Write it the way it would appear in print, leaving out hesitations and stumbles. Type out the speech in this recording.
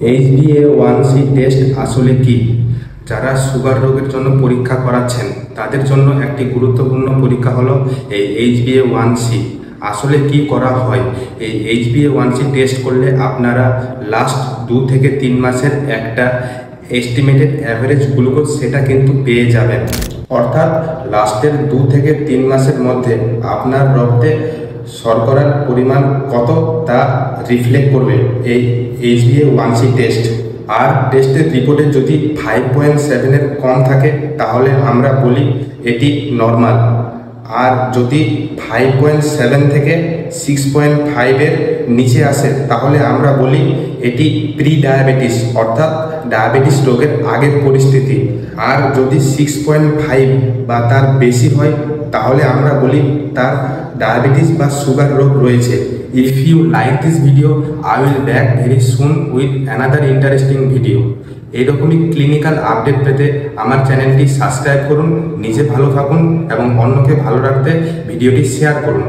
HbA1c test আসলে কি? যারা সুগার রোগের জন্য পরীক্ষা করাচ্ছেন তাদের জন্য একটি গুরুত্বপূর্ণ পরীক্ষা হলো এই HbA1c। আসলে কি করা হয়? এই HbA1c টেস্ট করলে আপনারা লাস্ট 2 থেকে 3 মাসের একটা এস্টিমেটেড অ্যাভারেজ গ্লুকোজ সেটা কিন্তু পেয়ে যাবেন। অর্থাৎ লাস্টের 2 থেকে 3 মাসের মধ্যে আপনার রক্তে শর্করার পরিমাণ কত তা রিফ্লেক্ট করবে এই HbA1c টেস্ট। আর টেস্টের রিপোর্টে যদি 5.7 এর কম থাকে তাহলে আমরা বলি এটি নর্মাল, আর যদি 5.7 থেকে 6.5 এর নিচে আসে তাহলে আমরা বলি এটি প্রি ডায়াবেটিস অর্থাৎ ডায়াবেটিস রোগের আগের পরিস্থিতি। আর যদি 6.5 বা তার বেশি হয় তাহলে আমরা বলি তার ডায়াবেটিস বা সুগার রোগ রয়েছে। If you like this video, I will back very soon with another interesting video. এইরকমই ক্লিনিক্যাল আপডেট পেতে আমার চ্যানেলটি সাবস্ক্রাইব করুন, নিজে ভালো থাকুন এবং অন্যকে ভালো রাখতে ভিডিওটি শেয়ার করুন।